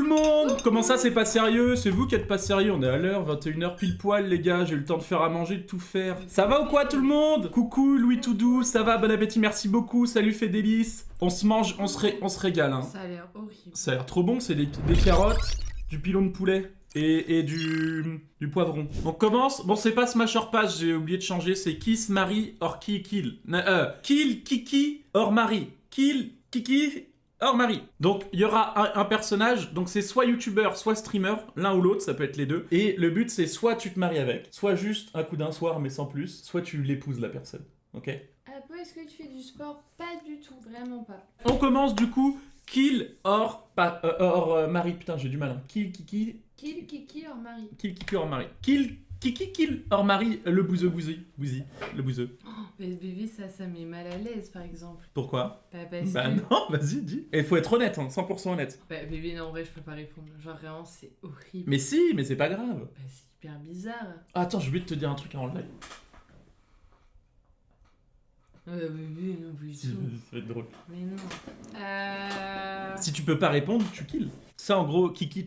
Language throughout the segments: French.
monde. Comment ça c'est pas sérieux? C'est vous qui êtes pas sérieux, on est à l'heure, 21h pile poil les gars, j'ai eu le temps de faire à manger, de tout faire. Ça va ou quoi tout le monde? Coucou Louis Toudou, ça va, bon appétit, merci beaucoup, salut Fédélis. On se mange, on se régale hein. Ça a l'air horrible. Ça a l'air trop bon, c'est des carottes, du pilon de poulet et du poivron. On commence, bon c'est pas Smash or Pass, j'ai oublié de changer, c'est Kiss, Marie, or Kill. Kill, Kiki, or Marie. Kill, Kiki, or Marie. Donc il y aura un personnage, donc c'est soit youtubeur, soit streamer, l'un ou l'autre, ça peut être les deux. Et le but c'est soit tu te maries avec, soit juste un coup d'un soir mais sans plus, soit tu l'épouses la personne. Ok? Apo, est-ce que tu fais du sport? Pas du tout, vraiment pas. On commence du coup, Kill, or Marie. Putain j'ai du mal. Hein. Kill, Kiki. Kill, Kiki, or Marie. Kill, Kiki, or Marie. Kill, Kiki, kill, or Marie, le bouseux, bousi, le bouseux. Oh, mais bébé, ça met mal à l'aise, par exemple. Pourquoi? Bah, parce Bah que... non, vas-y, dis. Et il faut être honnête, hein, 100% honnête. Bah, bébé, non, en vrai, je peux pas répondre. Genre, vraiment, c'est horrible. Mais si, mais c'est pas grave. Bah, c'est hyper bizarre. Ah, attends, j'ai oublié de te dire un truc en live. Bébé, non, plus Ça tout. va être drôle. Mais non. Si tu peux pas répondre, tu kills. Ça, en gros, Kiki,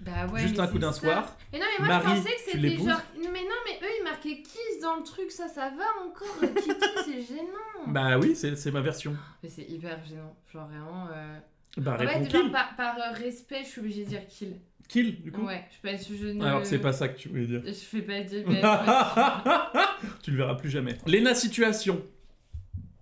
Bah ouais, juste mais un coup c'est d'un ça. soir. Mais non, mais moi Marie, je pensais que tu c'était l'épouses genre. Mais non, mais eux ils marquaient Kiss dans le truc, ça va encore. Kiki, c'est gênant. Bah oui, c'est ma version. Mais c'est hyper gênant. Genre vraiment. Bah En réponds fait, genre kill. par respect, je suis obligée de dire kill. Kill, du coup. Ouais, je ne. Alors que c'est pas ça que tu voulais dire. Je fais pas dire. Tu le verras plus jamais. Léna situation.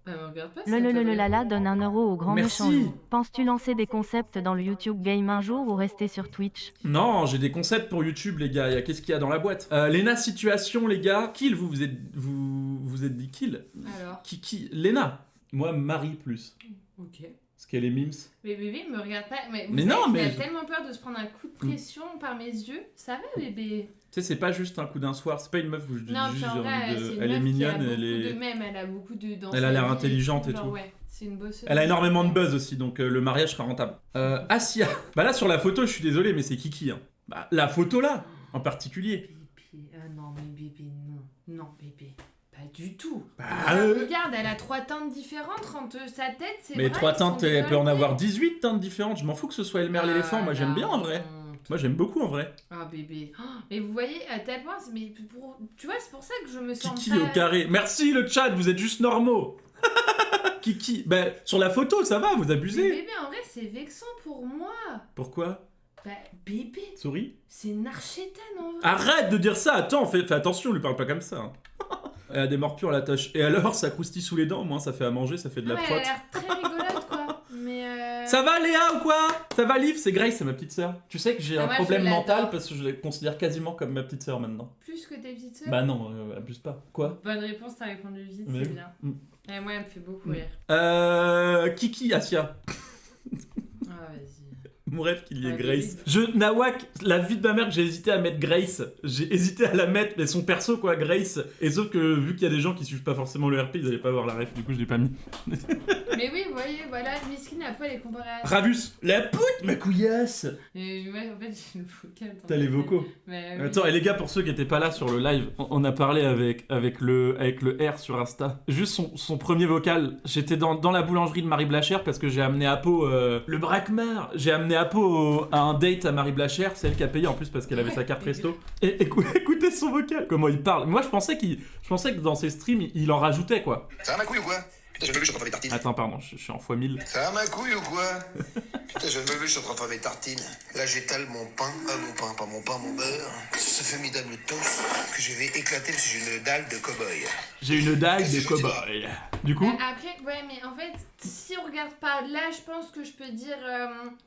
Bah, me regarde pas. Le lala donne 1 euro au grand Merci. méchant loup. Penses-tu lancer des concepts dans le YouTube Game un jour ou rester sur Twitch? Non, j'ai des concepts pour YouTube, les gars. Qu'est-ce qu'il y a dans la boîte? Léna situation, les gars. Kill, vous êtes dit kill. Alors. Kiki, Léna. Moi, Marie plus. Ok. Parce qu'elle est mims. Mais bébé, me regarde pas. Mais non, il mais a tellement peur de se prendre un coup de pression par mes yeux. Ça va, bébé? Tu sais, c'est pas juste un coup d'un soir. C'est pas une meuf où je dis Non, juste puis en j'ai vrai, envie c'est de... une Elle est meuf mignonne, qui a elle beaucoup est... de mèmes, elle a beaucoup de dans Elle a sa l'air vie intelligente et genre, tout. Ouais, c'est une bosseuse. Elle a énormément de buzz aussi, donc le mariage sera rentable. Asia. Bah là, sur la photo, je suis désolé, mais c'est Kiki. Hein. Bah, la photo là, en particulier. Bébé, ah non, mais bébé, non. Non, bébé. Pas du tout. Bah, Regarde, elle a 3 teintes différentes entre sa tête, ses mais bras, 3 ils sont teintes, elle peut en décolletés. avoir 18 teintes différentes. Je m'en fous que ce soit Elmer l'éléphant. Moi, j'aime bien en vrai. Moi, j'aime beaucoup en vrai. Ah bébé. Oh, mais vous voyez, à tel point, tu vois, c'est pour ça que je me sens Kiki pas... au carré. Merci le chat, vous êtes juste normaux. Kiki. Bah, sur la photo, ça va, vous Mais abusez. bébé, en vrai, c'est vexant pour moi. Pourquoi? Bah, bébé, Souris. c'est une archétane en vrai. Arrête de dire ça, attends, fais attention, lui parle pas comme ça. Hein. Elle a des morpions à la tâche. Et alors, ça croustille sous les dents, au moins ça fait à manger, ça fait de la Non, mais elle a prote. l'air très rigolote, quoi. Mais Ça va Léa ou quoi? Ça va Liv? C'est Grace, c'est ma petite sœur. Tu sais que j'ai un moi, problème je l'adore. mental parce que je la considère quasiment comme ma petite sœur maintenant. plus que tes petites sœurs. Bah non, abuse pas. Quoi? Bonne réponse, t'as répondu vite, Mais c'est oui. bien. Mm. Et moi, elle me fait beaucoup rire. Kiki, Asia. Ah, vas-y. Mon rêve qu'il y ait Ah, Grace. David. Nawak, la vie de ma mère, j'ai hésité à mettre Grace. J'ai hésité à la mettre, mais son perso quoi, Grace. Et sauf que vu qu'il y a des gens qui suivent pas forcément le RP, ils allaient pas voir la ref, du coup je l'ai pas mis. Mais oui, vous voyez, voilà, Miskin après les comparaisons. Ravus, la pute, ma couillasse. Et ouais, en fait, j'ai le vocal. T'as les vocaux. Mais, oui. Attends, et les gars, pour ceux qui étaient pas là sur le live, on a parlé avec le R sur Insta. Juste son premier vocal. J'étais dans la boulangerie de Marie Blachère parce que j'ai amené Apo, le braquemar. J'ai amené Apo à un date à Marie Blachère. C'est elle qui a payé en plus parce qu'elle avait sa carte resto. Et écoutez son vocal. Comment il parle. Moi, je pensais que dans ses streams, il en rajoutait quoi. Ça va ma couille ou quoi? Putain, je me veux, je suis en train de faire mes tartines. Attends, pardon, je suis en x1000. Ça va ma couille ou quoi? Putain, je me veux, je suis en train de faire mes tartines. Là, j'étale mon pain, mon beurre. Ce formidable toast que je vais éclater parce que j'ai une dalle de cow-boy. J'ai une dalle de cow-boy. Du coup, Après, ouais, mais en fait, si on regarde pas là, je pense que je peux dire.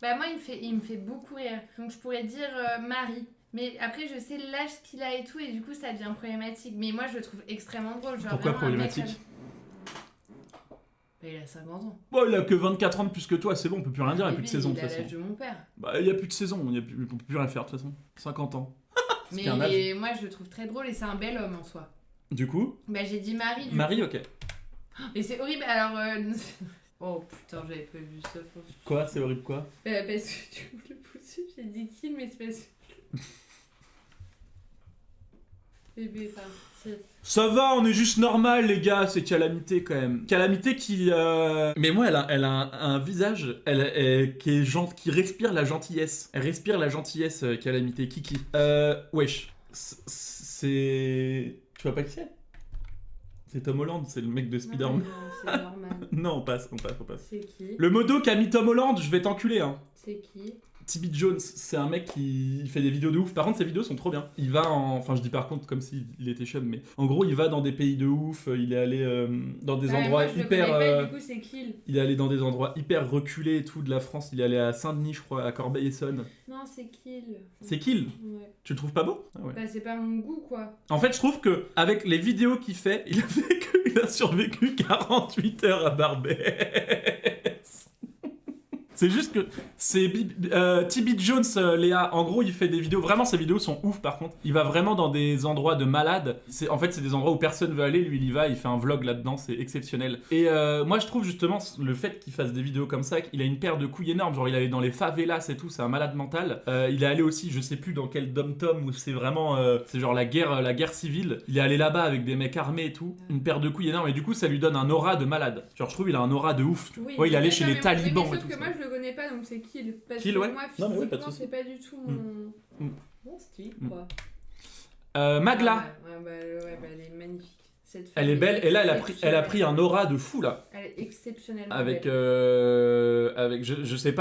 Bah, moi, il me fait beaucoup rire. Donc, je pourrais dire Marie. Mais après, je sais l'âge qu'il a et tout, et du coup, ça devient problématique. Mais moi, je le trouve extrêmement drôle. Genre, pourquoi vraiment, un mec problématique? Bah, il a 50 ans. Bon, il a que 24 ans de plus que toi, c'est bon, on peut plus rien dire, il y a plus de saison de Il toute a façon. l'âge de mon père. Bah, il y a plus de saison, on peut plus rien faire de toute façon. 50 ans. Mais qu'un âge. moi, je le trouve très drôle, et c'est un bel homme en soi. Du coup, Bah, j'ai dit Marie. Du Marie, coup. ok. Et c'est horrible, alors. Oh putain, j'avais pas vu ça. Quoi? C'est horrible quoi? Parce que tu voulais pousser, j'ai dit kill, mais c'est parce que. Bébé, enfin, si. Ça va, on est juste normal, les gars, c'est Calamité quand même. Calamité qui. Mais moi, elle a un visage qui est qui respire la gentillesse. Elle respire la gentillesse, Calamité. Kiki. Wesh. C'est. Tu vois pas qui c'est? C'est Tom Holland, c'est le mec de Spider-Man. Non, c'est normal. Non, on passe. C'est qui? Le modo qu'a mis Tom Holland, je vais t'enculer, hein. C'est qui? TB Jones, c'est un mec qui fait des vidéos de ouf. Par contre, ses vidéos sont trop bien. Il va enfin, je dis par contre comme s'il était chum, mais en gros, il va dans des pays de ouf. Il est allé dans des endroits moi, je hyper. Le connais pas, du coup, c'est Kill. Il est allé dans des endroits hyper reculés et tout de la France. Il est allé à Saint-Denis, je crois, à Corbeil-Essonnes. Non, c'est Kill. C'est Kill. Ouais. Tu le trouves pas beau? Ah ouais. Bah, c'est pas mon goût, quoi. En fait, je trouve que avec les vidéos qu'il fait, il a survécu 48 heures à Barbès. C'est juste que c'est TB Jones, Léa. En gros, il fait des vidéos. Vraiment, ses vidéos sont ouf. Par contre, il va vraiment dans des endroits de malade. En fait, c'est des endroits où personne veut aller. Lui, il y va. Il fait un vlog là-dedans. C'est exceptionnel. Et moi, je trouve justement le fait qu'il fasse des vidéos comme ça, qu'il a une paire de couilles énormes. Genre, il est allé dans les favelas et tout. C'est un malade mental. Il est allé aussi, je sais plus dans quel dom-tom où c'est vraiment, c'est genre la guerre civile. Il est allé là-bas avec des mecs armés et tout. Une paire de couilles énormes. Et du coup, ça lui donne un aura de malade. Genre, je trouve, il a un aura de ouf. Oui, ouais, il est allé chez les mais talibans sauf et tout. que moi, je le connais pas, donc c'est Kill. Parce Kill, que ouais. moi, Non, mais ouais, physiquement, pas de souci. c'est pas du tout mon style, quoi. Magla. Ouais, elle est magnifique. Cette Elle est femme belle, et là elle a pris un aura de fou là. Elle est exceptionnellement Avec belle. je sais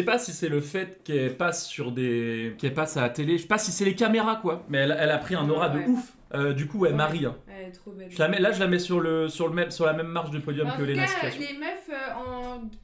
pas si c'est le fait qu'elle passe à la télé, je sais pas si c'est les caméras quoi, mais elle a pris un aura Ouais. de ouf. Du coup ouais, Ouais. Marie. Hein. Elle est trop belle. Je la mets sur la même marge de podium En que tout Lena cas, Situation. les meufs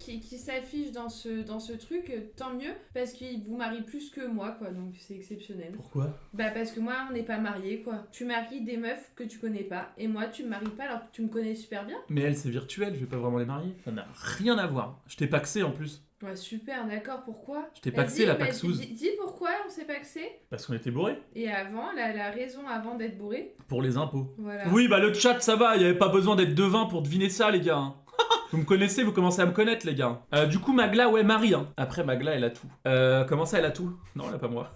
qui s'affichent dans ce truc, tant mieux, parce qu'ils vous marient plus que moi, quoi, donc c'est exceptionnel. Pourquoi? Bah parce que moi, on n'est pas mariés, quoi. Tu maries des meufs que tu connais pas, et moi, tu me maries pas alors que tu me connais super bien. Mais elle c'est virtuel, je vais pas vraiment les marier. Ça n'a rien à voir. Je t'ai paxé en plus. Ouais, super, d'accord, pourquoi? Je t'ai paxé la Vas-y, paxouse. dis pourquoi on s'est paxé. Parce qu'on était bourrés. Et avant, la raison avant d'être bourré, Pour les impôts. voilà. Oui, bah le chat, ça va, il y avait pas besoin d'être devin pour deviner ça, les gars. Hein. Vous me connaissez, vous commencez à me connaître, les gars. Du coup, Magla, ouais, Marie. Hein. Après, Magla, elle a tout. Comment ça, elle a tout? Non, elle a pas moi.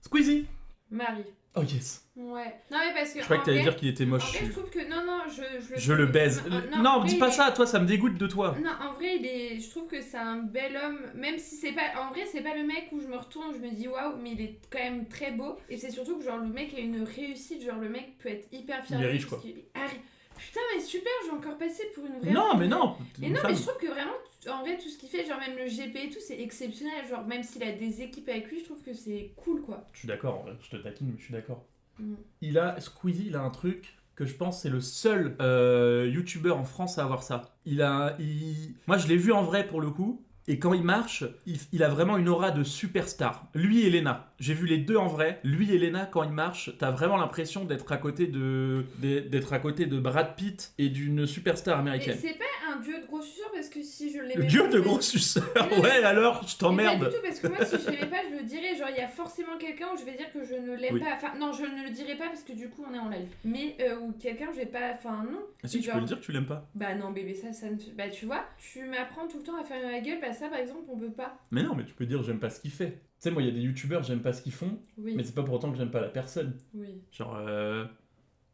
Squeezie. Marie. Oh yes. Ouais. Non, mais parce que. Je croyais que t'allais vrai- dire qu'il était En moche. vrai, je trouve que. Non, Je le baise. Non, en vrai, dis pas il est- ça, toi, ça me dégoûte de toi. Non, en vrai, je trouve que c'est un bel homme, même si c'est pas. En vrai, c'est pas le mec où je me retourne, je me dis waouh, mais il est quand même très beau. Et c'est surtout que, genre, le mec a une réussite, genre, le mec peut être hyper fier Il est de lui riche, parce quoi. qu'il est Putain, mais super, j'ai encore passé pour une vraie. Non, mais non. Et non, mais je trouve que vraiment, en vrai, tout ce qu'il fait, genre, même le GP et tout, c'est exceptionnel. Genre, même s'il a des équipes avec lui, je trouve que c'est cool, quoi. Je suis d'accord, en vrai, je te taquine, mais je suis d'accord. Mm. Squeezie, il a un truc que je pense c'est le seul youtubeur en France à avoir ça. Moi, je l'ai vu en vrai pour le coup. Et quand il marche, il a vraiment une aura de superstar. Lui et Lena. J'ai vu les deux en vrai. Lui et Lena, quand ils marchent, t'as vraiment l'impression d'être à côté de Brad Pitt et d'une superstar Mais américaine. c'est pas un duo de gros suceurs parce que si je l'aimais Le pas, dieu de je- gros suceurs. Mais non, Ouais, alors, je Mais pas t'emmerde. du tout, parce que moi, si je l'aimais pas, je le dirais. Genre, il y a forcément quelqu'un où je vais dire que je ne l'aime Oui. pas. Enfin, non, je ne le dirai pas parce que du coup, on est en live. Mais, ou quelqu'un, je vais pas. Enfin, non. Si, tu Genre- peux le dire que tu l'aimes pas. Bah, non, bébé, ça ne. Bah, tu vois, tu m'apprends tout le temps à faire la gueule. Bah, ça, par exemple, on peut pas. Mais non, mais tu peux dire j'aime pas ce qu'il fait. Tu sais, moi, il y a des youtubeurs, j'aime pas ce qu'ils font, Oui, mais c'est pas pour autant que j'aime pas la personne. oui. Genre,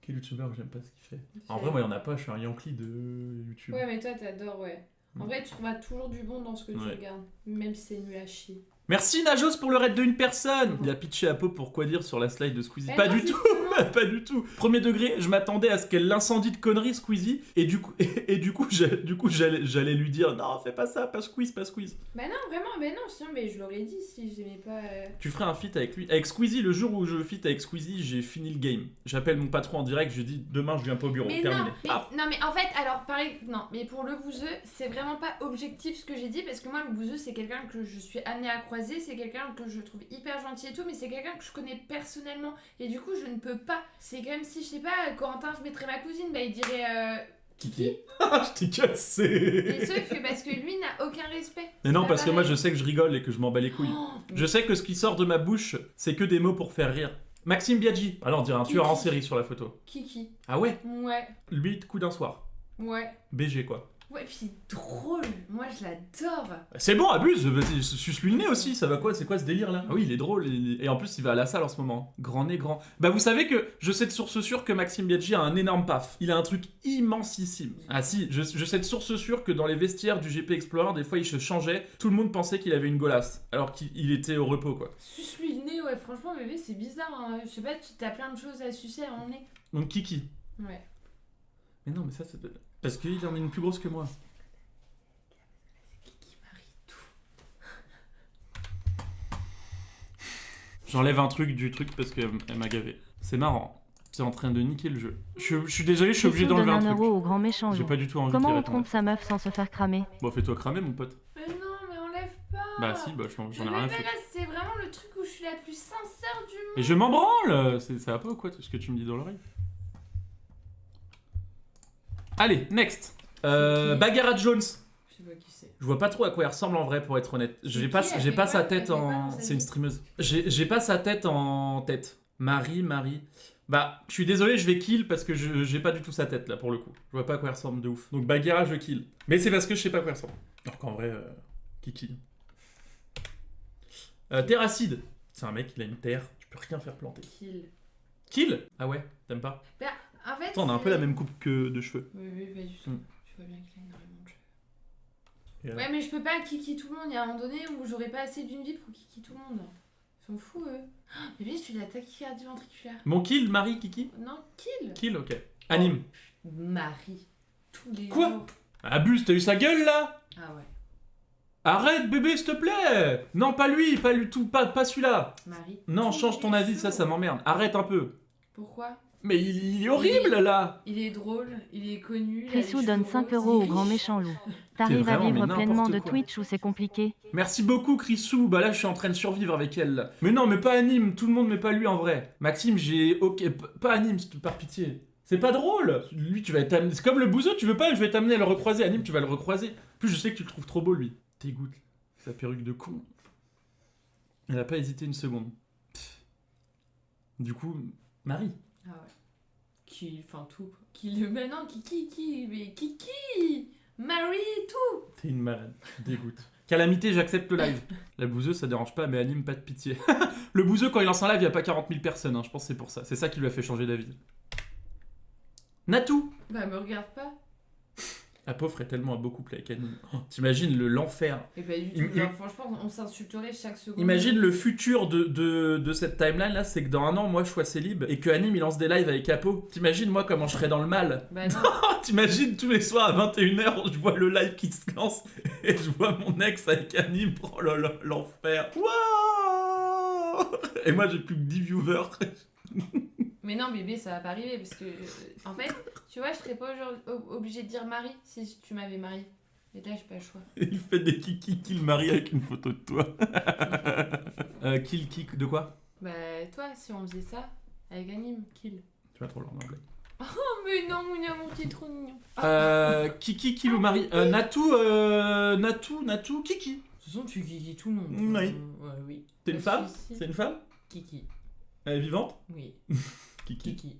quel youtubeur que j'aime pas ce qu'il fait? En vrai, moi, il y en a pas, je suis un Yankee de YouTube. Ouais, mais toi, t'adores, ouais. En vrai, tu trouveras toujours du bon dans ce que tu Ouais. regardes. Même si c'est nul à chier. Merci Najos pour le raid de une personne. Il a pitché à Pau pour quoi dire sur la slide de Squeezie. Bah Pas non, du tout. justement. Pas du tout. Premier degré, je m'attendais à ce qu'elle l'incendie de conneries Squeezie et du coup j'allais lui dire non, fais pas ça, pas squeeze. Bah, non, vraiment, bah, non, sinon, mais je l'aurais dit si j'aimais pas. Tu ferais un feat avec lui. Avec Squeezie, le jour où je feat avec Squeezie, j'ai fini le game. J'appelle mon patron en direct, je dis demain je viens pas au bureau. Mais Terminé. non, mais, Paf. non, mais en fait, alors pareil, non, mais pour le bouseux, c'est vraiment pas objectif ce que j'ai dit parce que moi, le bouseux, c'est quelqu'un que je suis amenée à croiser, c'est quelqu'un que je trouve hyper gentil et tout, mais c'est quelqu'un que je connais personnellement et du coup, je ne peux pas. C'est comme si, je sais pas, Corentin, je mettrais ma cousine, bah il dirait Kiki. Je t'ai cassé. Et sauf que parce que lui n'a aucun respect. Mais non, C'est parce pas que moi je pareil. sais que je rigole et que je m'en bats les couilles. Oh, Je sais que ce qui sort de ma bouche, c'est que des mots pour faire rire. Maxime Biaggi. Alors on dirait un tueur en série sur la photo. Kiki. Ah ouais? Ouais, Lui, coup d'un soir. ouais. BG quoi. Ouais, puis drôle. Moi, je l'adore. C'est bon, abuse, vas-y, suce-lui le nez aussi, ça va quoi? C'est quoi ce délire là? Ah oui, il est drôle, et en plus il va à la salle en ce moment. Grand nez, grand. Bah vous savez que je sais de source sûre que Maxime Biaggi a un énorme paf. Il a un truc immensissime. Ah si, je sais de source sûre que dans les vestiaires du GP Explorer, des fois il se changeait, tout le monde pensait qu'il avait une golasse, alors qu'il était au repos quoi. Suce-lui le nez, ouais, franchement, bébé, c'est bizarre. Hein. Je sais pas, t'as plein de choses à sucer à mon nez. Donc Kiki. Ouais. Mais non, mais ça c'est... Parce qu'il en est une plus grosse que moi. Kiki Marie, tout. J'enlève un truc du truc parce qu'elle m'a gavé. C'est marrant. C'est en train de niquer le jeu. Je suis désolé, je suis obligé Chrisou d'enlever donne un 1 truc. euro au grand méchant J'ai loup. pas du tout envie Comment qu'il on réponde. trompe sa meuf sans se faire cramer? Bon, fais-toi cramer mon pote. Mais non, mais enlève pas. Bah si, bah j'en ai rien à Mais foutre. là, c'est vraiment le truc où je suis la plus sincère du monde. Mais je m'en branle. Ça va pas ou quoi ce que tu me dis dans l'oreille? Allez, next. Bagheera Jones. Je sais pas qui c'est. Je vois pas trop à quoi elle ressemble en vrai pour être honnête. J'ai qui, pas, elle j'ai fait pas quoi sa Elle tête fait quoi en... dans sa C'est une vie streameuse. J'ai pas sa tête en tête. Marie. Bah, je suis désolé, je vais kill parce que j'ai pas du tout sa tête là pour le coup. Je vois pas à quoi elle ressemble de ouf. Donc Bagheera, je kill. Mais c'est parce que je sais pas à quoi elle ressemble. Alors qu'en vrai, Kiki. Terracide. C'est un mec, il a une terre, tu peux rien faire planter. Kill. Ah ouais, t'aimes pas? Bah, en fait. Toi, on a un peu la même coupe que de cheveux. Oui, pas du tout. Mm. Je vois bien qu'il a énormément de cheveux. Et Ouais, mais je peux pas kiki tout le monde. Il y a un moment donné où j'aurais pas assez d'une vie pour kiki tout le monde. Ils sont fous, eux. Oh, bébé, je suis de la tachycardie ventriculaire. Mon kill, Marie, Kiki? Non, kill. Kill, ok. Anime. Marie. Tous les Quoi jours. Abuse, t'as eu sa gueule là? Ah ouais. Arrête bébé, s'il te plaît. Non, pas lui tout, pas celui-là. Marie. Non, tous change ton les avis, jours. ça m'emmerde. Arrête un peu. Pourquoi? Mais il est horrible là. Il est drôle, il est connu. il a Chrisou les donne cheveux 5 roses, euros il est au grand riche. méchant loup. T'arrives à vraiment, vivre mais pleinement n'importe de quoi. Twitch ou c'est compliqué? Merci beaucoup Chrisou, bah là je suis en train de survivre avec elle là. Mais non, mais pas Anime, tout le monde mais pas lui en vrai. Maxime, pas Anime, par pitié. C'est pas drôle. Lui tu vas être amené, c'est comme le bouseux, tu veux pas, je vais t'amener à le recroiser. Anime, tu vas le recroiser. En plus je sais que tu le trouves trop beau lui. Dégoûte. Sa perruque de con. Elle a pas hésité une seconde. Pff. Du coup, Marie. Ah ouais. Qui, enfin tout. Qui le. Mais non, mais Kiki Marie, tout. T'es une malade. Dégoûte. Calamité, j'accepte le live. La bouseuse, ça dérange pas, mais Anime, pas de pitié. Le bouseux, quand il lance un live, il y a pas 40 000 personnes. Hein. Je pense que c'est pour ça. C'est ça qui lui a fait changer d'avis. Natou. Bah, me regarde pas. La pauvre ferait tellement un beau couple avec Anime. Oh, t'imagines l'enfer. Et pas du tout. Genre, franchement, on s'insulterait chaque seconde. Imagine le futur de cette timeline là, c'est que dans un an, moi je sois célib et que Anime il lance des lives avec Apo. T'imagines moi comment je serais dans le mal. Bah non. T'imagines tous les soirs à 21h, je vois le live qui se lance et je vois mon ex avec Anime. Oh là là, l'enfer. Waouh. Et moi j'ai plus que 10 viewers. Mais non, bébé, ça va pas arriver parce que. En fait, tu vois, je serais pas obligée de dire Marie si tu m'avais marié. Mais là, j'ai pas le choix. Il fait des kill Marie avec une photo de toi. Kill de quoi? Bah, toi, si on faisait ça avec Anime, kill. Tu vas trop loin en anglais. Oh, mais non, mon petit trop mignon. Kiki, kill ou Marie? Natou, Kiki. De toute façon, tu kiki tout le monde. Oui. Ouais, oui. T'es une Pas de femme? soucis. C'est une femme? Kiki. Elle est vivante? Oui. Kiki. Kiki.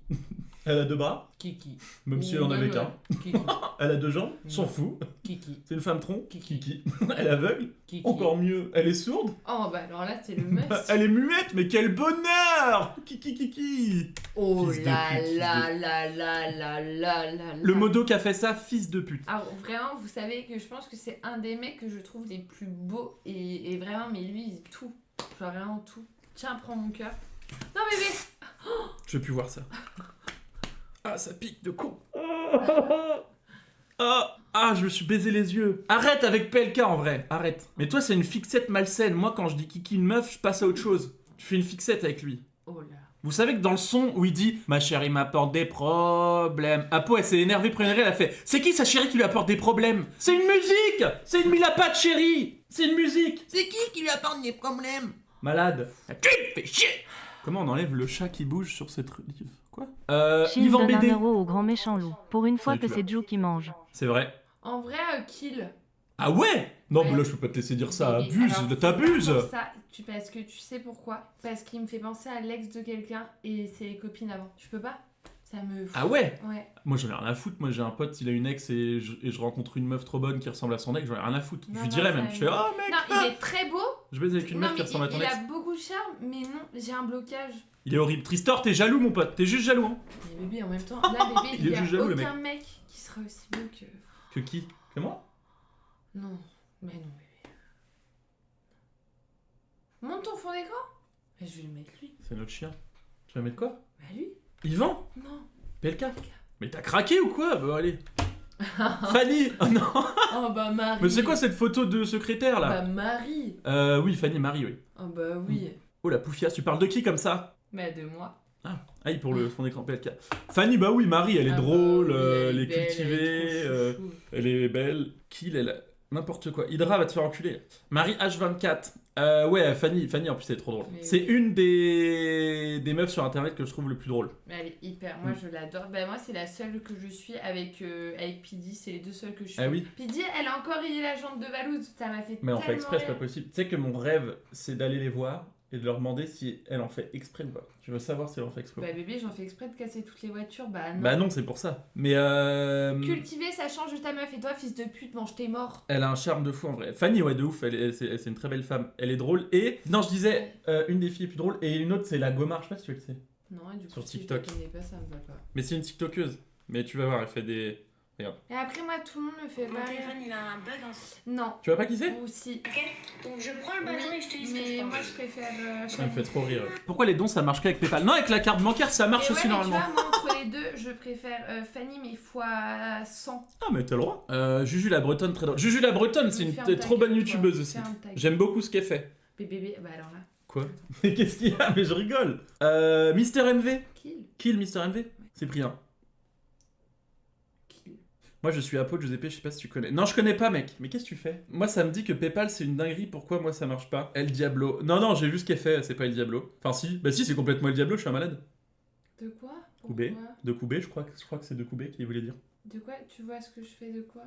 Elle a 2 bras? Kiki. Même si elle en avait qu'un. Kiki. Elle a 2 jambes? Mm. S'en fout. Kiki. C'est une femme tronc? Kiki. Elle est aveugle? Kiki. Encore mieux. Elle est sourde? Oh, bah alors là, c'est le must. Elle est muette, mais quel bonheur! Kiki. Oh Fils de là pute, fils de- là là là là là là. Le modo qui a fait ça, fils de pute. Alors vraiment, vous savez que je pense que c'est un des mecs que je trouve les plus beaux et vraiment, mais lui, tout. Genre vraiment tout. Tiens, prends mon cœur. Non bébé. Je veux plus voir ça. Ah, ça pique de con. Ah, je me suis baisé les yeux. Arrête avec PLK en vrai, arrête. Mais toi, c'est une fixette malsaine. Moi, quand je dis Kiki une meuf, je passe à autre chose. Je fais une fixette avec lui. Oh là. Vous savez que dans le son où il dit « Ma chérie m'apporte des problèmes », Apo, elle s'est énervée pour une elle a fait « C'est qui sa chérie qui lui apporte des problèmes ?» C'est une musique. C'est une Mila pas de chérie. C'est une musique. C'est qui lui apporte des problèmes? Malade. Tu me fais chier. Comment on enlève le chat qui bouge sur cette livre? Quoi? Chine Yvan donne 1 BD. euro au grand méchant loup. Pour une fois Salut, que tu c'est Jou qui mange. C'est vrai. En vrai, kill. Ah ouais? Non, Ouais. mais là, je peux pas te laisser dire ça. Mais Abuse, alors, t'abuses. c'est pour ça, parce que tu sais pourquoi? Parce qu'il me fait penser à l'ex de quelqu'un et ses copines avant. Je peux pas. Ça me fout. Ah ouais? Ouais. Moi j'en ai rien à foutre, moi j'ai un pote, il a une ex et je rencontre une meuf trop bonne qui ressemble à son ex, j'en ai rien à foutre. Non, Je lui non, dirais ça, même, je fais non. oh mec, Non, il est très beau. je baise avec une Non, meuf qui mais ressemble à ton il ex. a beaucoup de charme, mais non, j'ai un blocage. Il est horrible. Tristor, t'es jaloux mon pote, t'es juste jaloux hein. Mais bébé, en même temps, là, bébé, Il est il y a juste jaloux, le aucun mec qui sera aussi beau que... Que qui? Que moi? Non, mais non, bébé. Monte ton fond d'écran. Mais je vais le mettre lui. C'est notre chien. Tu vas mettre quoi? Bah lui. Yvan? Non. PLK? Mais t'as craqué ou quoi? Bah allez. Fanny! Oh non! Oh bah Marie. Mais c'est quoi cette photo de secrétaire là? Bah Marie. Oui, Fanny, Marie, oui. Oh bah oui. Oh la poufiasse, tu parles de qui comme ça? Bah de moi. Ah, pour le fond d'écran PLK. Fanny, bah oui, Marie, elle est Ah bah drôle, oui, elle est belle, cultivée, elle est trop chouchou. elle est belle. Kill, elle a... N'importe quoi. Hydra va te faire enculer. Marie H24. Ouais, Fanny en plus, elle est trop drôle. Mais C'est oui. une des meufs sur internet que je trouve le plus drôle. Mais elle est hyper. Moi je l'adore. Bah moi c'est la seule que je suis avec Pidi. C'est les deux seules que je suis. Ah oui? Pidi, elle a encore rayé la jambe de Valouz. Ça m'a fait Mais on tellement fait exprès, c'est pas rire. possible. Tu sais que mon rêve, c'est d'aller les voir et de leur demander si elle en fait exprès ou pas. Je veux savoir si elle en fait exprès. Bah bébé, j'en fais exprès de casser toutes les voitures. Bah non. Bah non, c'est pour ça. Mais Cultiver, ça change de ta meuf. Et toi, fils de pute, mange tes morts. elle a un charme de fou en vrai. Fanny, ouais, de ouf. C'est une très belle femme. Elle est drôle. Et non, je disais une des filles les plus drôles. Et une autre, c'est la Gomard. Je sais pas si tu le sais. Non, et du coup, Sur si TikTok. je la connais pas, ça me va pas. Mais c'est une TikTokeuse. Mais tu vas voir, elle fait des. Regarde. Et après, moi, tout le monde me fait Mon pas rire. téléphone il a un bug en ce Non. Tu vois pas qui c'est? Ou si. Ok. Donc je prends le bâton et je te dis ce que je Mais pense. moi, je préfère. Ça me fait trop rire. Pourquoi les dons ça marche qu'avec PayPal? Non, avec la carte bancaire ça marche Et aussi ouais, mais normalement. tu vois, moi, entre les deux, je préfère Fanny, mais fois 100. Ah, mais t'as le droit. Juju la Bretonne, très drôle. Juju la Bretonne, c'est une Ferme ta trop bonne gueule, youtubeuse toi. aussi. Ferme ta gueule. J'aime beaucoup ce qu'elle fait. Bébé, bah alors là. Quoi? Mais qu'est-ce qu'il y a? Mais je rigole. Mister MV. Kill. Kill Mister MV. Cyprien. Kill. Moi je suis Apo Giuseppe, je sais pas si tu connais. Non, je connais pas, mec. Mais qu'est-ce que tu fais? Moi ça me dit que PayPal c'est une dinguerie, pourquoi moi ça marche pas? El Diablo. Non, j'ai vu ce qu'elle fait, c'est pas El Diablo. Enfin si, bah si, c'est complètement El Diablo, je suis un malade. De quoi? Koubé. Pourquoi? De Koubé, je crois que c'est de Koubé qu'il voulait dire. De quoi? Tu vois ce que je fais de quoi?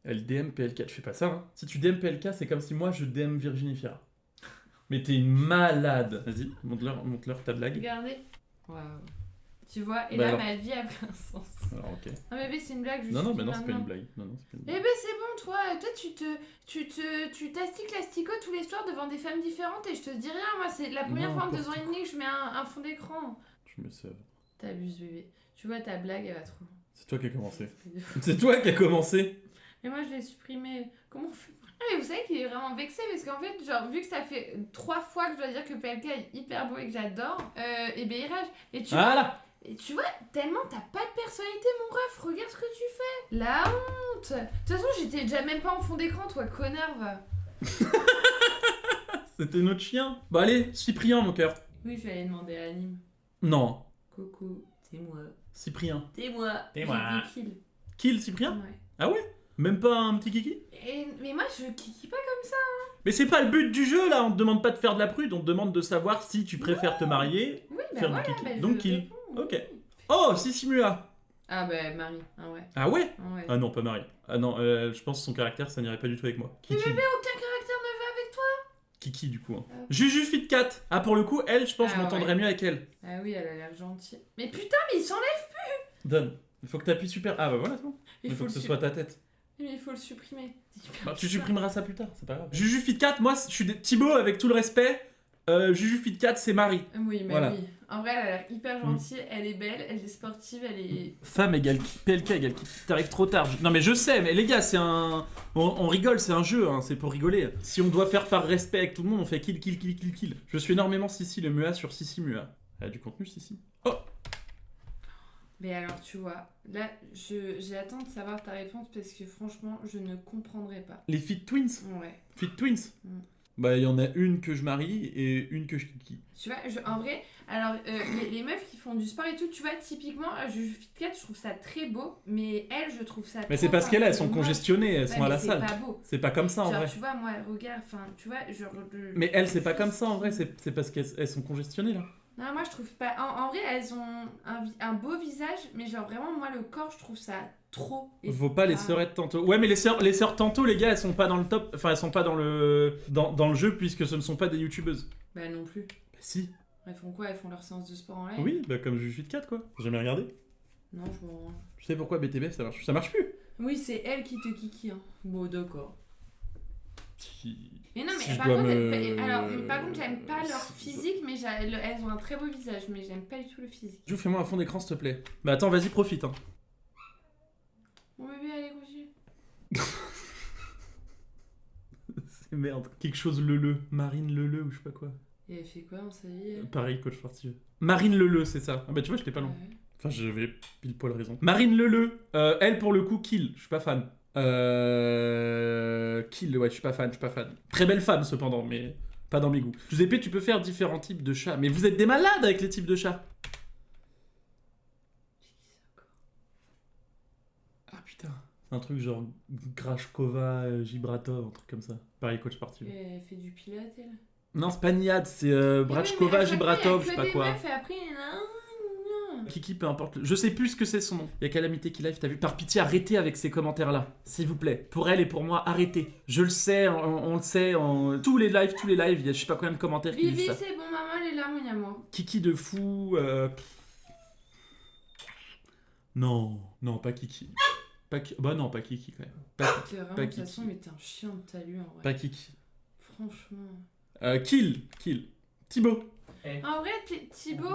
LDM PLK, tu fais pas ça, hein. Si tu DM PLK, c'est comme si moi je DM Virginie Fira. Mais t'es une malade. Vas-y, montre-leur ta blague. Regardez. Waouh. Tu vois, et Bah là, alors. ma vie a pris un sens. Alors, ok. Non, bébé, c'est une blague. Je Non, suis mais non, c'est pas maintenant. une blague. Non, c'est pas une Eh blague. ben c'est bon, toi tu t'astiques l'asticot tous les soirs devant des femmes différentes et je te dis rien, moi c'est la première fois en 2 ans et demi que je mets un fond d'écran. Je me sauve. T'abuses bébé. Tu vois ta blague elle va trop loin. C'est toi qui as commencé. C'est toi qui as commencé. Mais moi je l'ai supprimé. Comment on fait? Ah mais vous savez qu'il est vraiment vexé parce qu'en fait genre vu que ça fait 3 fois que je dois dire que PLK est hyper beau et que j'adore, et ben il rage. Et tu vois, Voilà. et tu vois, tellement t'as pas de personnalité, mon ref, regarde ce que tu fais. La honte. De toute façon, j'étais déjà même pas en fond d'écran, toi, connard, va. C'était notre chien. Bah allez, Cyprien, mon cœur. Oui, je vais aller demander à Anime. Non, Coucou, c'est moi. Cyprien. C'est moi. C'est J'ai moi. dit kill. Kill Cyprien? Ouais. Ah ouais? Même pas un petit kiki? Mais moi, je kiki pas comme ça. Mais c'est pas le but du jeu là, on te demande pas de faire de la prude, on te demande de savoir si tu préfères te marier. Oui, bah Faire du voilà, kiki. bah, je Donc kill. réponds, oui. Ok. Oh, Sissimua. Ah bah, Marie, ah ouais. Ah ouais? Ah ouais. Ah non, pas Marie. Ah non, je pense que son caractère ça n'irait pas du tout avec moi. Mais Kiki. bébé, aucun caractère ne va avec toi. Kiki du coup. Hein. Ah. Juju Fit Cat. Ah pour le coup, elle, je pense que je Ah m'entendrais ouais. mieux avec elle. Ah oui, elle a l'air gentille. Mais putain, mais il s'enlève. Donne. Il faut que t'appuies super. Ah bah voilà, c'est bon. Il Il faut que ce le soit ta tête. Mais il faut le supprimer. C'est hyper Bah, tu bizarre. supprimeras ça plus tard, c'est pas grave. Juju Fit Cat, moi je suis Thibaut avec tout le respect. Juju Fit Cat, c'est Marie. Oui, mais Voilà. oui. En vrai, elle a l'air hyper gentille, elle est belle, elle est sportive, elle est... Femme égale PLK égale t'arrives trop tard. Non mais je sais, mais les gars, c'est un... On rigole, c'est un jeu, hein, c'est pour rigoler. Si on doit faire par respect avec tout le monde, on fait kill, kill, kill, kill, kill. Je suis énormément Sissi le Mua sur Sissi Mua. Elle a du contenu, Sissi. Oh. Mais alors, tu vois, là, j'ai hâte de savoir ta réponse parce que franchement, je ne comprendrai pas. Les Fit Twins. Ouais. Fit Twins. Mm. Bah il y en a une que je marie et une que je kiki. Tu vois, en vrai, alors, les meufs qui font du sport et tout, tu vois, typiquement, Juju Fit Cat, je trouve ça très beau, mais elles, je trouve ça Mais trop c'est parce qu'elles, elles sont moche. congestionnées, elles Ouais, sont à mais la salle. c'est pas beau. C'est pas comme ça en Genre, vrai. tu vois, moi, regarde, enfin, tu vois, genre... Mais elles, c'est pas comme ça en vrai, c'est parce qu'elles sont congestionnées là. Non, moi je trouve pas. En vrai, elles ont un beau visage, mais genre vraiment, moi le corps, je trouve ça trop. Et Faut pas les sœurettes tantôt. Ouais, mais les sœurs tantôt, les gars, elles sont pas dans le top. Enfin, elles sont pas dans le jeu puisque ce ne sont pas des youtubeuses. Bah non plus. Bah si. Elles font quoi? Elles font leur séance de sport en live? Oui, bah comme Juju Fit Cat quoi. J'ai jamais regardé. Non, je m'en rends. Tu sais pourquoi BTB ça marche plus. Oui, c'est elle qui te kiki. Hein. Bon, d'accord. Mais non, mais Si je par dois contre, me- alors, par contre, j'aime pas leur physique, mais elles ont un très beau visage, mais j'aime pas du tout le physique. Jou, fais-moi un fond d'écran s'il te plaît. Bah attends, vas-y, profite. Hein. Mon bébé, allez, continue. C'est merde. Quelque chose Leleu. Marine Leleu ou je sais pas quoi. Et elle fait quoi dans sa vie elle Pareil, coach sportif. Marine Leleu, c'est ça. Ah bah tu vois, j'étais pas loin. Ouais. Enfin, j'avais pile poil raison. Marine Leleu. Elle, pour le coup, kill. Je suis pas fan. Kill, ouais, je suis pas fan. Très belle femme, cependant, mais pas dans mes goûts. Giuseppe, tu peux faire différents types de chats. Mais vous êtes des malades avec les types de chats. Ah putain. C'est un truc genre Grashkova, Gibratov, un truc comme ça. Pareil, coach sportif. Et elle fait du pilate, elle. Non, c'est pas Niad, c'est Brachkova, Gibratov, je sais pas quoi. Et après, il y en a un. Kiki, peu importe. Je sais plus ce que c'est son nom. Il y a Calamité qui live, t'as vu. Par pitié, arrêtez avec ces commentaires-là. S'il vous plaît. Pour elle et pour moi, arrêtez. Je le sais, on le sait. Tous les lives, il y a je sais pas combien de commentaires qui Vivi, disent ça. c'est bon, maman, elle est là, mon amour. Kiki de fou. Non, pas Kiki. Bah non, pas Kiki quand même. T'es vraiment, pas de toute Kiki. façon, mais t'es un chien de talus, en vrai. Pas Kiki. Franchement. Kill. Thibaut. En vrai, Thibaut,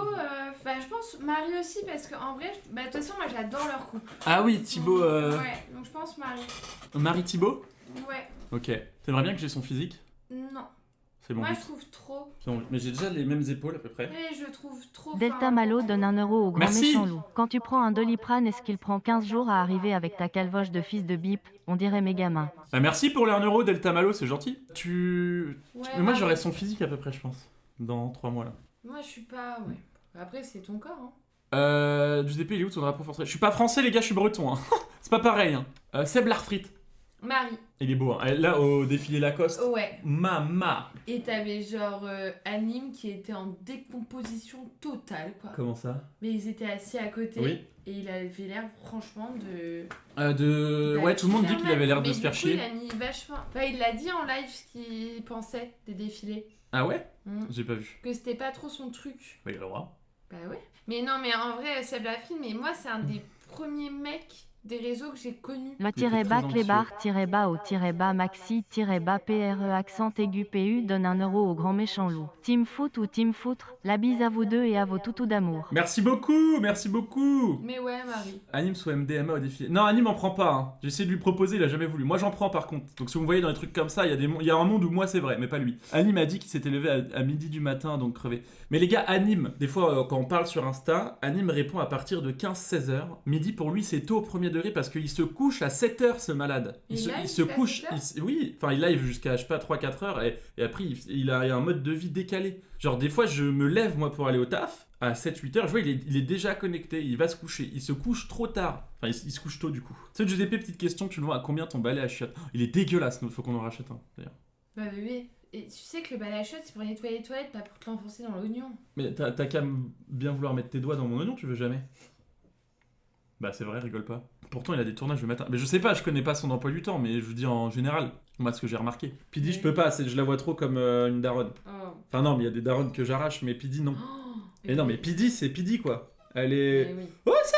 je pense Marie aussi, parce qu'en vrai, de toute façon, moi, j'adore leur couple. Ah oui, Thibaut. Ouais, donc je pense Marie. Marie Thibaut. Ouais. Ok. T'aimerais bien que j'ai son physique? Non. C'est bon. Moi, but. je trouve trop. C'est bon, mais j'ai déjà les mêmes épaules à peu près. Et je trouve trop. Delta fort. Malo donne 1 euro au grand Merci. méchant loup. Quand tu prends un Doliprane, est-ce qu'il prend 15 jours à arriver avec ta calvoche de fils de bip? On dirait mes gamins. Ah, merci pour les 1 euro, Delta Malo, c'est gentil. Ouais, Mais moi bah, j'aurais son physique à peu près, je pense. Dans 3 mois là. Moi, je suis pas. Ouais. Après, c'est ton corps, hein. Giuseppe, il est où ton drapeau français? Je suis pas français, les gars, je suis breton. Hein. C'est pas pareil. Hein. Seb Larfrit. Marie. Il est beau. Hein. Là, au défilé Lacoste. Ouais. Mama. Et t'avais genre Anime qui était en décomposition totale, quoi. Comment ça? Mais ils étaient assis à côté. Oui. Et il avait l'air, franchement, de. Ouais, tout le monde dit qu'il avait l'air de Mais se du faire coup, chier. Il a mis vachement. Bah, il l'a dit en live ce qu'il pensait des défilés. Ah ouais? Mm. J'ai pas vu. Que c'était pas trop son truc. Bah, il a le droit. Bah ouais. Mais non, mais en vrai, Seb Lafrine, mais moi, c'est un des premiers mecs des réseaux que j'ai connus. Le Il était -bas très clébard -bas au -bas maxi -bas PRE accent aigu PU donne 1 euro au grand méchant loup. Team foot ou team foutre? La bise à vous deux et à vos toutous d'amour. Merci beaucoup, merci beaucoup. Mais ouais, Marie. Anime sous MDMA au défilé. Non, Anime en prend pas. Hein. J'ai essayé de lui proposer, il a jamais voulu. Moi, j'en prends par contre. Donc, si vous me voyez dans des trucs comme ça, il y a un monde où moi c'est vrai, mais pas lui. Anime a dit qu'il s'était levé à midi du matin, donc crevé. Mais les gars, Anime, des fois, quand on parle sur Insta, Anime répond à partir de 15-16 heures. Midi, pour lui, c'est tôt au premier degré parce qu'il se couche à 7 heures, ce malade. Il se live jusqu'à couche. 7 heures Oui, enfin, il live jusqu'à, je sais pas, 3-4 heures et après, il a un mode de vie décalé. Genre, des fois, je me lève, moi, pour aller au taf. À 7-8 heures, je vois, il est déjà connecté, il va se coucher. Il se couche trop tard. Enfin, il se couche tôt, du coup. Tu sais, Giuseppe, petite question, tu le vois à combien ton balai à chiottes? Il est dégueulasse, il faut qu'on en rachète un, d'ailleurs. Bah bébé. Et tu sais que le balai à chiottes, c'est pour nettoyer les toilettes, pas pour te l'enfoncer dans l'oignon. Mais t'as qu'à bien vouloir mettre tes doigts dans mon oignon, tu veux jamais? Bah, c'est vrai, rigole pas. Pourtant, il a des tournages le matin. Mais je sais pas, je connais pas son emploi du temps, mais je veux dire en général. Moi, ce que j'ai remarqué. Pidi, je peux pas, je la vois trop comme une daronne. Oh. Enfin, non, mais il y a des daronnes que j'arrache, mais Pidi, non. Oh, Et non, mais Pidi, c'est Pidi, quoi. Elle est. Mais oui. Oh, ça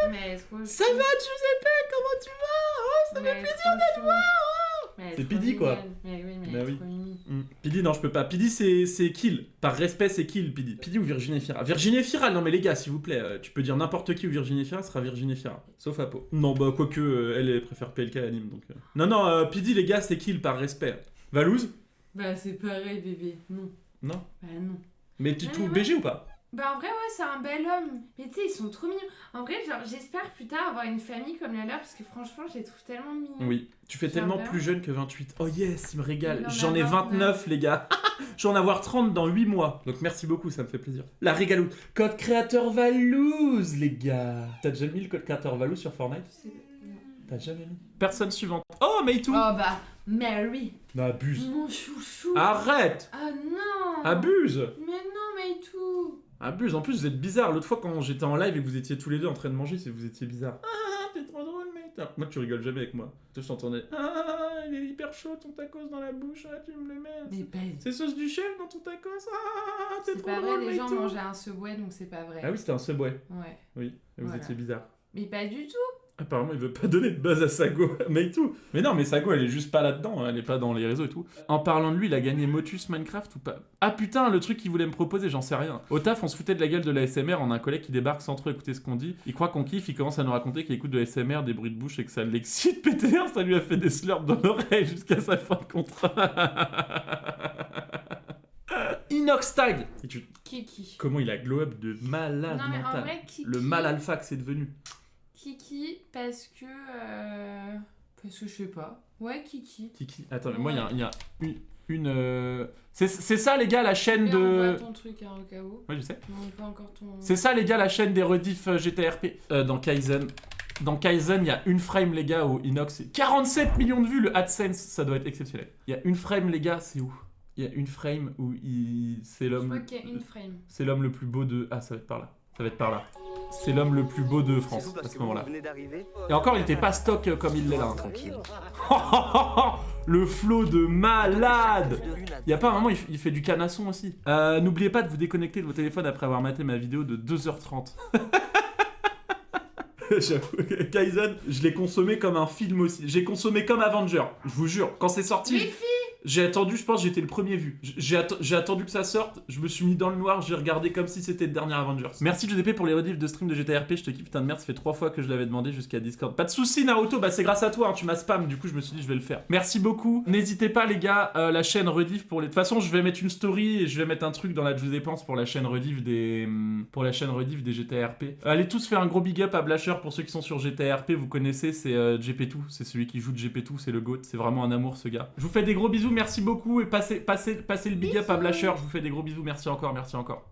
va Mais trop Ça va, Giuseppe, comment tu vas? Oh, ça fait plaisir de te voir. C'est Pidi, quoi. Mais oui, mais Bah elle est oui. trop mimi. Pidi, non, je peux pas. Pidi, c'est kill. Par respect, c'est kill, Pidi. Pidi ou Virginie Fira? Virginie Fira, non, mais les gars, s'il vous plaît, tu peux dire n'importe qui ou Virginie Fira, ce sera Virginie Fira. Sauf Apo. Non, bah, quoique, elle préfère PLK à Anime, donc. Non, Pidi, les gars, c'est kill par respect. Valouz? Bah c'est pareil, bébé. Non. Non. Bah non. Mais tu Ouais, trouves mais BG ou pas? Bah en vrai, ouais, c'est un bel homme. Mais tu sais, ils sont trop mignons. En vrai, genre, j'espère plus tard avoir une famille comme la leur, parce que franchement, je les trouve tellement mignons. Oui. Tu fais J'en tellement ai plus un. jeune que 28. Oh yes, il me régale. Il en a J'en ai 29, les gars. Je vais en avoir 30 dans 8 mois. Donc merci beaucoup, ça me fait plaisir. La régaloute. Code créateur Valouz, les gars. T'as déjà mis le code créateur Valouz sur Fortnite? C'est- non. T'as jamais mis? Personne suivante. Oh, Meitou. Oh bah, Mary. Non, abuse. Mon chouchou. Arrête. Ah non. Abuse. Mais non, mais tout. Abuse. En plus, vous êtes bizarre. L'autre fois, quand j'étais en live et que vous étiez tous les deux en train de manger, c'est que vous étiez bizarre. Ah, t'es trop drôle, mec. Moi, tu rigoles jamais avec moi. Toi, je t'entendais. Ah, il est hyper chaud ton tacos dans la bouche, ah, tu me le mets. Mais pas... C'est sauce du chef dans ton tacos, ah, c'est C'est trop pas drôle, vrai, les gens Maïto. mangeaient un Subway, donc c'est pas vrai. Ah oui, c'était un Subway. Ouais. Oui, et vous Voilà. étiez bizarre. Mais pas du tout. Apparemment, il veut pas donner de buzz à Sago, mais tout. Mais non, mais Sago, elle est juste pas là-dedans, elle est pas dans les réseaux et tout. En parlant de lui, il a gagné Motus Minecraft ou pas? Ah putain, le truc qu'il voulait me proposer, j'en sais rien. Au taf, on se foutait de la gueule de la SMR, on a un collègue qui débarque sans trop écouter ce qu'on dit. Il croit qu'on kiffe, il commence à nous raconter qu'il écoute de la SMR, des bruits de bouche et que ça l'excite. PTR, ça lui a fait des slurps dans l'oreille jusqu'à sa fin de contrat. Inox Tag. Et Kiki. Comment il a glow up de malade Non, mais en mental. vrai, Kiki... Le mal alpha que c'est devenu. Kiki, parce que je sais pas. Ouais, Kiki. Kiki. Attends, mais Ouais. moi, il y a une C'est ça, les gars, la chaîne Mais on de... voit ton truc, hein, au cas où. Ouais, je sais. Mais on voit pas encore ton... C'est ça, les gars, la chaîne des rediffs GTRP. Dans Kaizen. Dans Kaizen, il y a une frame, les gars, au Inox. 47 millions de vues, le AdSense. Ça doit être exceptionnel. Il y a une frame, les gars, c'est où? Il y a une frame où c'est Je l'homme... crois qu'il y a une frame. C'est l'homme le plus beau de... Ah, ça va être par là. Ça va être par là. C'est l'homme le plus beau de France, à ce moment-là. Et encore, il était pas stock comme il l'est là. Tranquille. Le flow de malade. Il y a pas un moment, il fait du canasson aussi. N'oubliez pas de vous déconnecter de vos téléphones après avoir maté ma vidéo de 2h30. J'avoue, Kaizen, je l'ai consommé comme un film aussi. J'ai consommé comme Avenger, je vous jure. Quand c'est sorti... Les filles. J'ai attendu, je pense, j'étais le premier vu. J'ai attendu que ça sorte, je me suis mis dans le noir, j'ai regardé comme si c'était le dernier Avengers. Merci GDP pour les rediffs de stream de GTRP, je te kiffe, putain de merde, ça fait 3 fois que je l'avais demandé jusqu'à Discord. Pas de soucis Naruto, bah c'est grâce à toi, hein, tu m'as spam, du coup je me suis dit je vais le faire. Merci beaucoup, n'hésitez pas les gars, la chaîne rediff pour les... De toute façon je vais mettre une story et je vais mettre un truc dans la je vous dépense pour la chaîne rediff des... Pour la chaîne rediff des GTRP. Allez tous faire un gros big up à Blasher pour ceux qui sont sur GTRP, vous connaissez, c'est JP2, c'est celui qui joue de JP2, c'est le GOAT, c'est vraiment un amour ce gars. Je vous fais des gros bisous, merci beaucoup et passez le big up à Blasher, je vous fais des gros bisous, merci encore, merci encore.